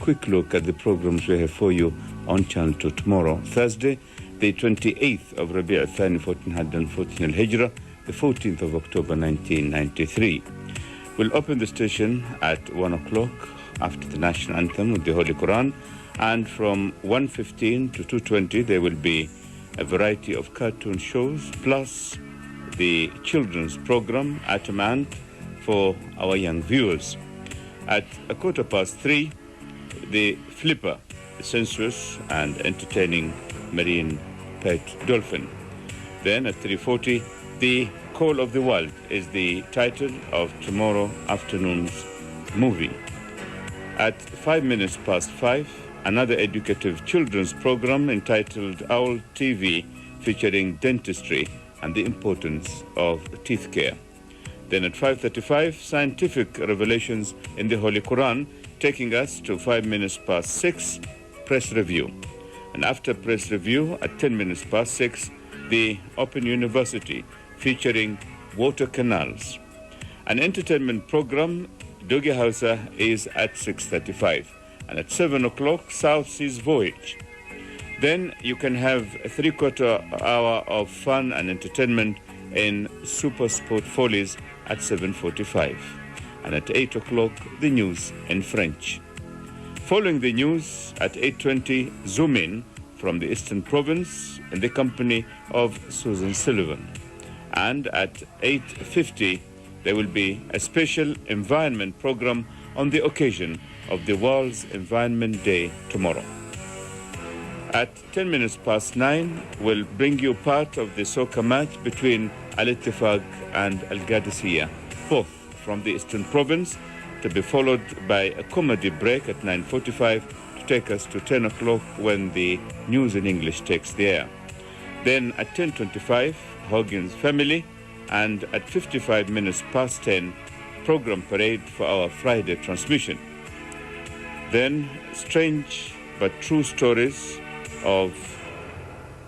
quick look at the programs we have for you on Channel 2 tomorrow, Thursday, the 28th of Rabi' al-Thani 1414 al-Hijrah, the 14th of October 1993. We'll open the station at 1 o'clock after the national anthem with the Holy Quran, and from 1:15 to 2:20 there will be a variety of cartoon shows, plus the children's program at a month for our young viewers. At 3:15, the Flipper, the sensuous and entertaining marine pet dolphin. Then at 3:40, the Call of the World is the title of tomorrow afternoon's movie. At 5:05, another educative children's program entitled Owl TV, featuring dentistry and the importance of teeth care. Then at 5:35, scientific revelations in the Holy Quran, taking us to 6, press review. And after press review, at 6, the Open University, featuring water canals. An entertainment program, Dogi Hausa, is at 6:35. And at 7 o'clock, South Seas Voyage. Then you can have a 3/4 hour of fun and entertainment in Super Sport Follies at 7:45. And at 8 o'clock, the news in French. Following the news at 8:20, Zoom In from the Eastern Province in the company of Susan Sullivan. And at 8:50, there will be a special environment program on the occasion of the World's Environment Day tomorrow. At 9:10, we'll bring you part of the soccer match between Al-Ittifaq and Al-Qadisiyah, both from the Eastern Province, to be followed by a comedy break at 9:45 to take us to 10 o'clock when the news in English takes the air. Then at 10:25, Hogan's Family, and at 10:55, program parade for our Friday transmission. Then strange but true stories of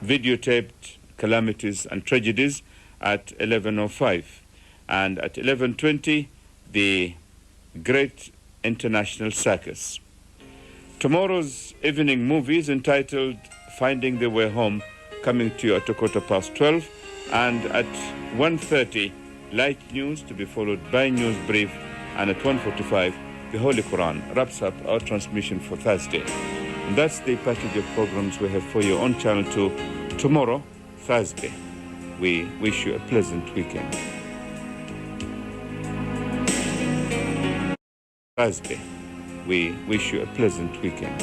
videotaped calamities and tragedies at 11:05. And at 11:20, the Great International Circus. Tomorrow's evening movie is entitled Finding the Way Home, coming to you at 12:15. And at 1:30, light news to be followed by news brief. And at 1:45, the Holy Quran wraps up our transmission for Thursday. And that's the package of programs we have for you on Channel 2 tomorrow, Thursday. We wish you a pleasant weekend. Thursday. We wish you a pleasant weekend.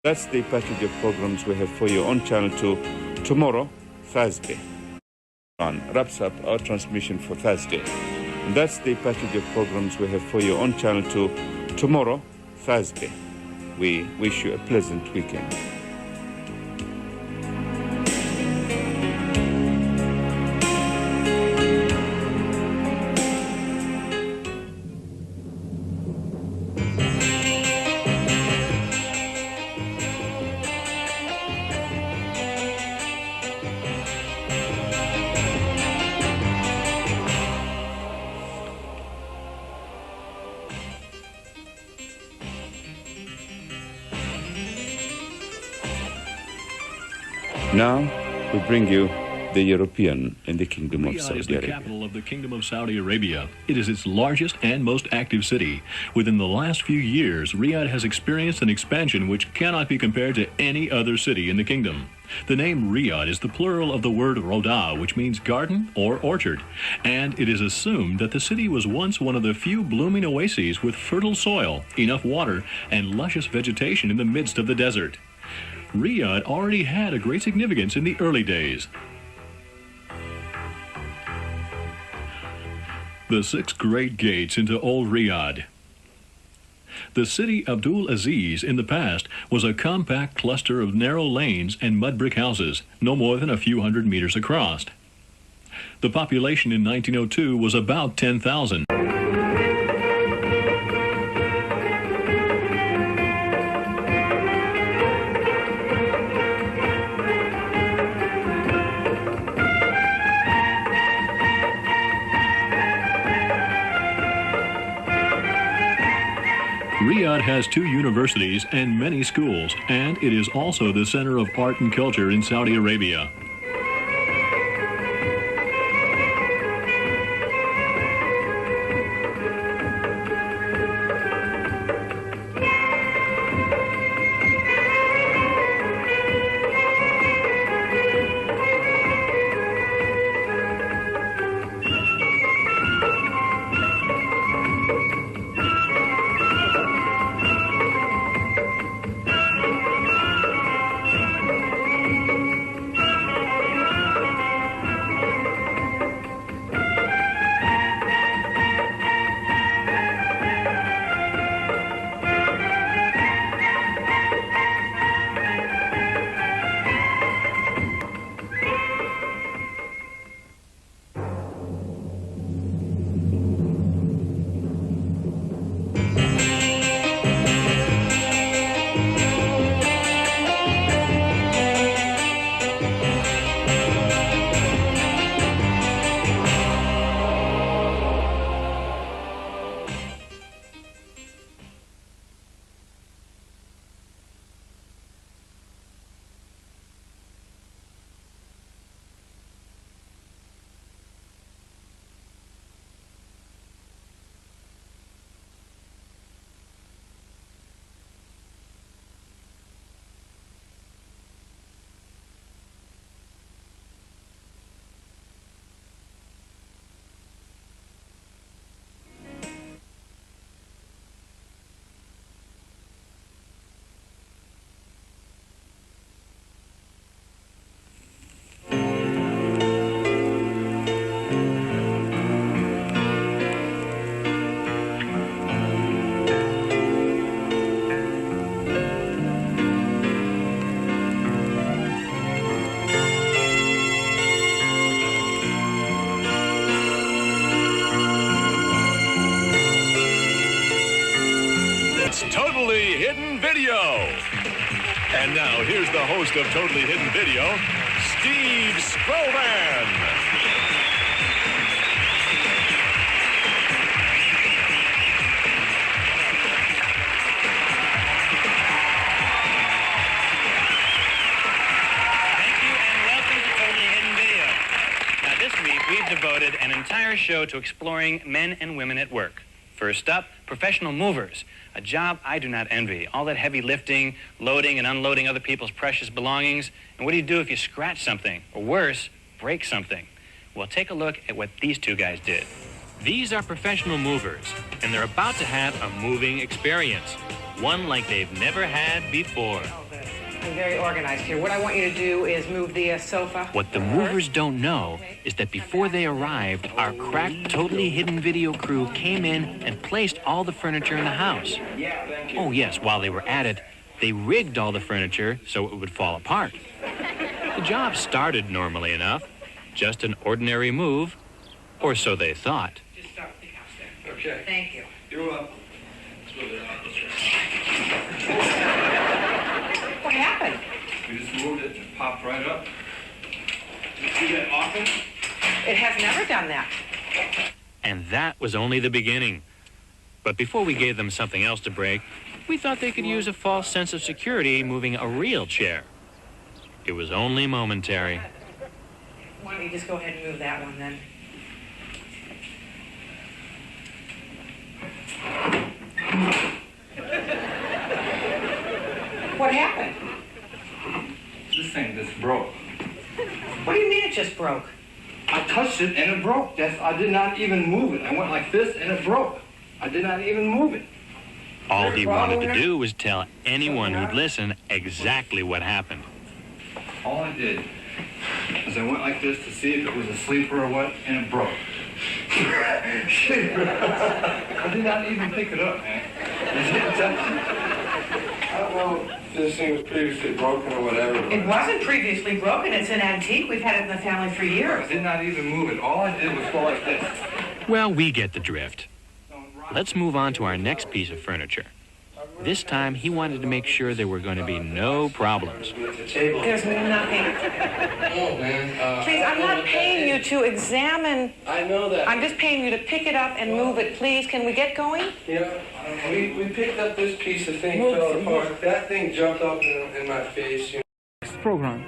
That's the package of programs we have for you on Channel 2 tomorrow, Thursday. Wraps up our transmission for Thursday. And that's the package of programs we have for you on Channel 2 tomorrow, Thursday. We wish you a pleasant weekend. Now, we bring you the European in the Kingdom of Saudi Arabia. Riyadh is the capital of the Kingdom of Saudi Arabia. It is its largest and most active city. Within the last few years, Riyadh has experienced an expansion which cannot be compared to any other city in the kingdom. The name Riyadh is the plural of the word Roda, which means garden or orchard, and it is assumed that the city was once one of the few blooming oases with fertile soil, enough water, and luscious vegetation in the midst of the desert. Riyadh already had a great significance in the early days. The 6 great gates into Old Riyadh. The city Abdul Aziz in the past was a compact cluster of narrow lanes and mud brick houses, no more than a few hundred meters across. The population in 1902 was about 10,000. Riyadh has 2 universities and many schools, and it is also the center of art and culture in Saudi Arabia. Totally Hidden Video. And now, here's the host of Totally Hidden Video, Steve Scrovan. Thank you, and welcome to Totally Hidden Video. Now, this week, we've devoted an entire show to exploring men and women at work. First up, professional movers, a job I do not envy. All that heavy lifting, loading and unloading other people's precious belongings. And what do you do if you scratch something, or worse, break something? Well, take a look at what these 2 guys did. These are professional movers, and they're about to have a moving experience, one like they've never had before. I'm very organized here. What I want you to do is move the sofa. What the movers don't know is that before they arrived, our cracked, Totally Hidden Video crew came in and placed all the furniture in the house. Oh yes, while they were at it, they rigged all the furniture so it would fall apart. The job started normally enough, just an ordinary move, or so they thought. Just start with the house there. Okay. Thank you. You're welcome. What happened? We just moved it, it popped right up. You do that often? It has never done that. And that was only the beginning. But before we gave them something else to break, we thought they could use a false sense of security moving a real chair. It was only momentary. Why don't you just go ahead and move that one then? What happened? This thing just broke. What do you mean it just broke? I touched it and it broke. I did not even move it. I went like this and it broke. I did not even move it. All he wanted to do was tell anyone who'd listen exactly what happened. All I did is I went like this to see if it was a sleeper or what, and it broke. I did not even pick it up, man. I didn't touch it. I don't know if this thing was previously broken or whatever. It wasn't previously broken. It's an antique. We've had it in the family for I years. did not even move it. All I did was go like this. Well, we get the drift. Let's move on to our next piece of furniture. This time, he wanted to make sure there were going to be no problems. There's nothing. Oh, man. Please, I'm not paying you to examine. I know that. I'm just paying you to pick it up and move it. Please, can we get going? Yeah, we picked up this piece of thing, fell apart. That thing jumped up in my face. You know. Program.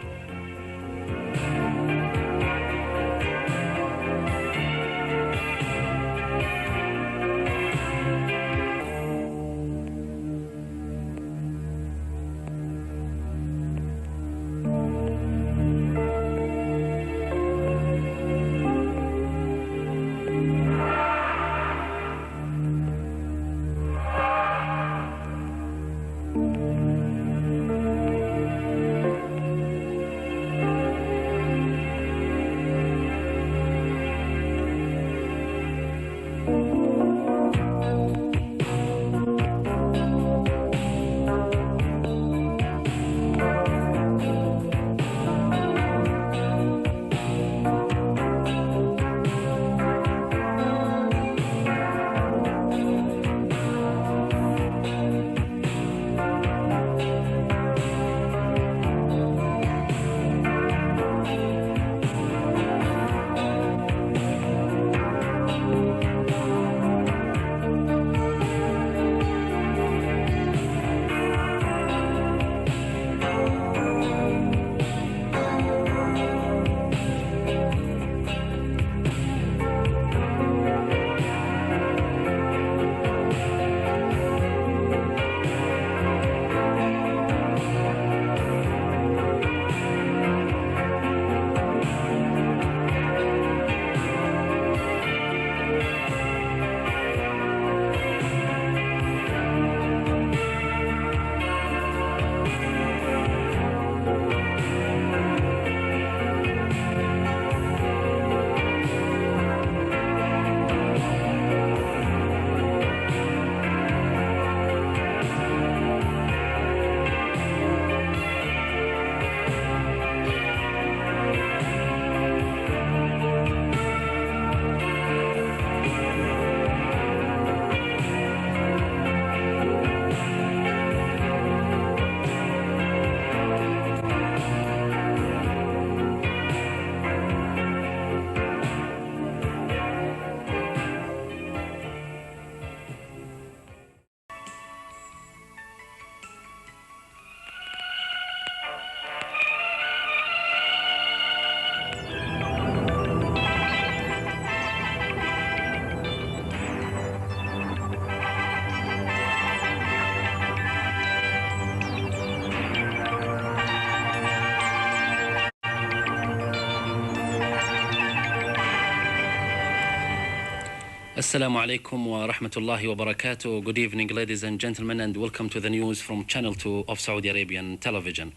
Assalamu alaikum wa rahmatullahi wa barakatuh. Good evening, ladies and gentlemen, and welcome to the news from Channel 2 of Saudi Arabian television.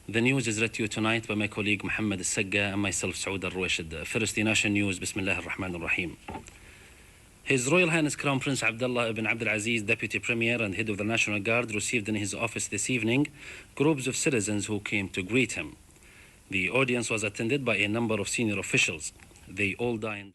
The news is read to you tonight by my colleague Muhammad Al-Sagga and myself, Saud Al-Ruwashid. First, the national news. Bismillah ar-Rahman ar-Rahim. His Royal Highness Crown Prince Abdullah ibn Abdul Aziz, Deputy Premier and Head of the National Guard, received in his office this evening groups of citizens who came to greet him. The audience was attended by a number of senior officials. They all dined.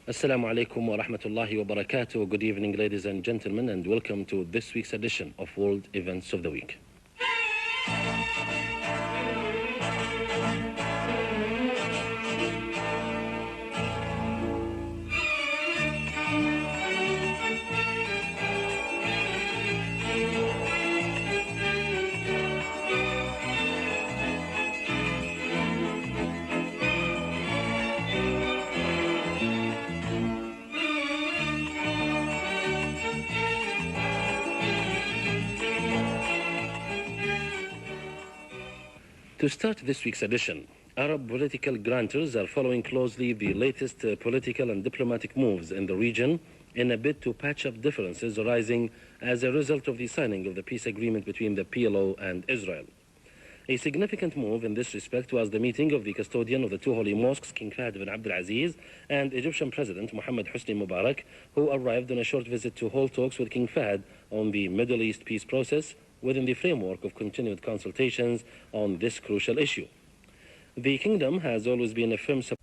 Assalamu alaikum wa rahmatullahi wa barakatuh. Good evening, ladies and gentlemen, and welcome to this week's edition of World Events of the Week. To start this week's edition, Arab political grantors are following closely the latest political and diplomatic moves in the region in a bid to patch up differences arising as a result of the signing of the peace agreement between the PLO and Israel. A significant move in this respect was the meeting of the custodian of the two holy mosques, King Fahd bin Abdul Aziz, and Egyptian President Mohammed Hosni Mubarak, who arrived on a short visit to hold talks with King Fahd on the Middle East peace process within the framework of continued consultations on this crucial issue. The kingdom has always been a firm supporter.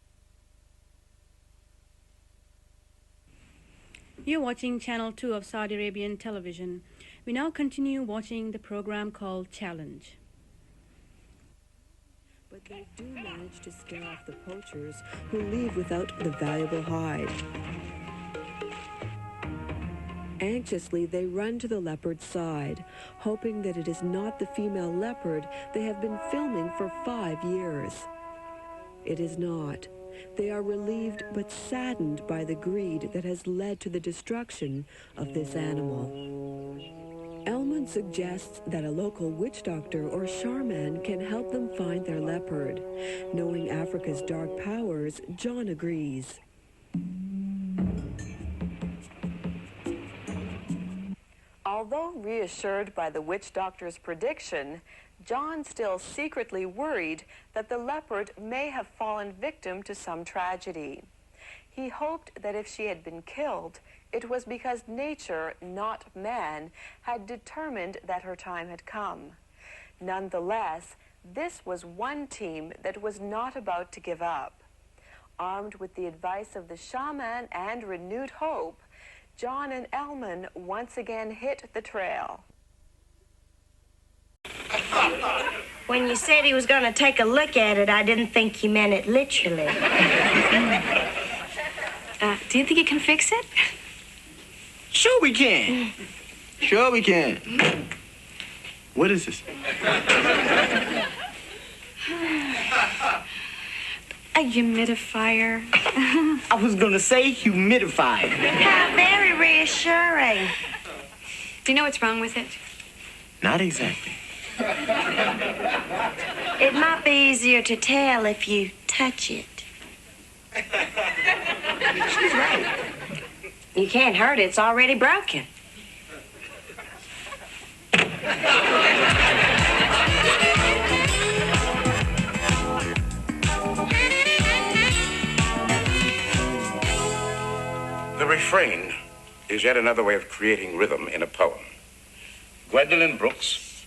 You're watching Channel 2 of Saudi Arabian television. We now continue watching the program called Challenge. But they do manage to scare off the poachers who leave without the valuable hide. Anxiously, they run to the leopard's side, hoping that it is not the female leopard they have been filming for 5 years. It is not. They are relieved but saddened by the greed that has led to the destruction of this animal. Elman suggests that a local witch doctor or shaman can help them find their leopard. Knowing Africa's dark powers, John agrees. Although reassured by the witch doctor's prediction, John still secretly worried that the leopard may have fallen victim to some tragedy. He hoped that if she had been killed, it was because nature, not man, had determined that her time had come. Nonetheless, this was one team that was not about to give up. Armed with the advice of the shaman and renewed hope, John and Elman once again hit the trail. When you said he was going to take a look at it, I didn't think you meant it literally. Do you think you can fix it? Sure we can. Sure we can. What is this? A humidifier. I was going to say humidifier. How very reassuring. Do you know what's wrong with it? Not exactly. It might be easier to tell if you touch it. She's right. You can't hurt it. It's already broken. The refrain is yet another way of creating rhythm in a poem. Gwendolyn Brooks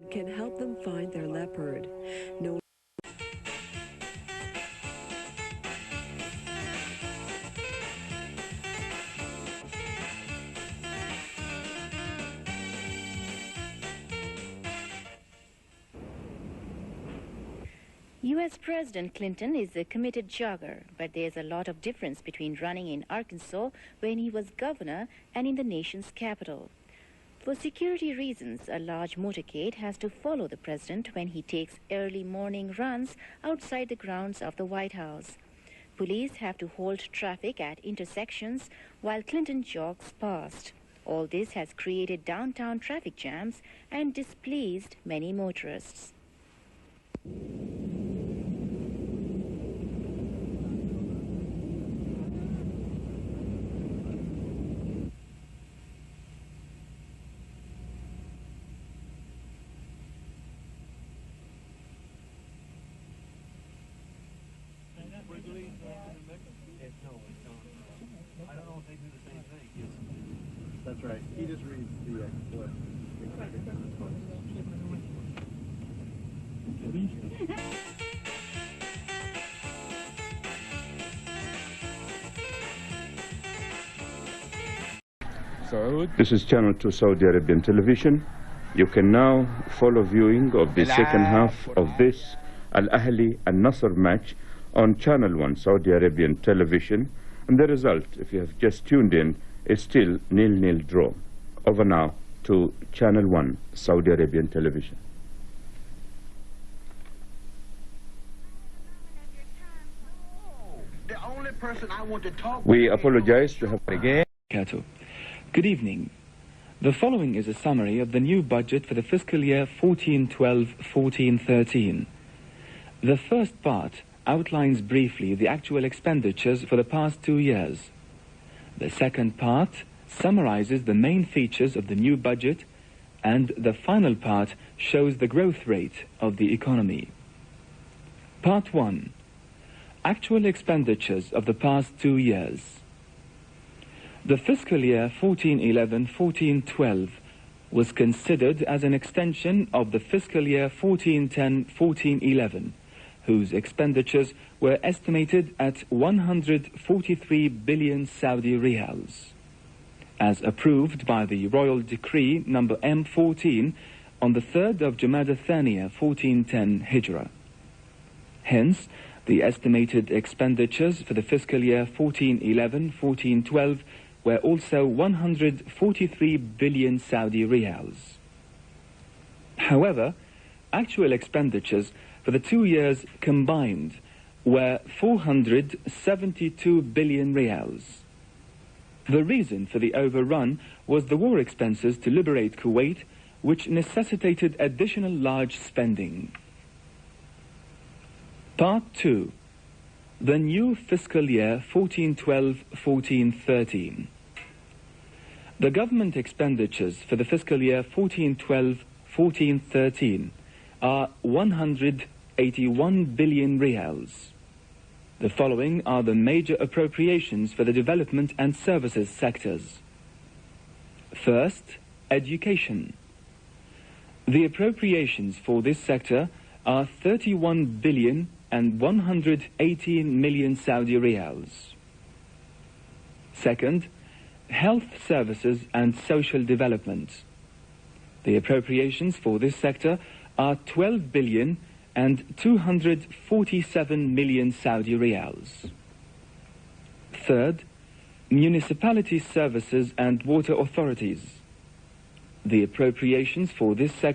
can help them find their leopard. No. U.S. President Clinton is a committed jogger, but there's a lot of difference between running in Arkansas when he was governor and in the nation's capital. For security reasons, a large motorcade has to follow the president when he takes early morning runs outside the grounds of the White House. Police have to hold traffic at intersections while Clinton jogs past. All this has created downtown traffic jams and displeased many motorists. That's right. He just reads the This is Channel 2 Saudi Arabian television. You can now follow viewing of the second half of this Al-Ahli and Nasr match on Channel 1 Saudi Arabian television. And the result, if you have just tuned in, is still 0-0 draw. Over now to Channel 1 Saudi Arabian television. The only person I want to talk We apologize to have again. Good evening. The following is a summary of the new budget for the fiscal year 1412-1413. The first part outlines briefly the actual expenditures for the past 2 years. The second part summarizes the main features of the new budget, and the final part shows the growth rate of the economy. Part 1. Actual expenditures of the past 2 years. The fiscal year 1411-1412 was considered as an extension of the fiscal year 1410-1411, whose expenditures were estimated at 143 billion Saudi riyals, as approved by the Royal Decree number M14 on the 3rd of الثانية 1410 Hijrah. Hence, the estimated expenditures for the fiscal year 1411-1412 were also 143 billion Saudi riyals. However, actual expenditures for the 2 years combined were 472 billion riyals. The reason for the overrun was the war expenses to liberate Kuwait, which necessitated additional large spending. Part 2. The new fiscal year 1412-1413. The government expenditures for the fiscal year 1412-1413 are 181 billion riyals. The following are the major appropriations for the development and services sectors. First, education. The appropriations for this sector are 31 billion and 118 million Saudi riyals. Second, health services and social development. The appropriations for this sector are 12 billion and 247 million Saudi riyals. Third, municipality services and water authorities. The appropriations for this sector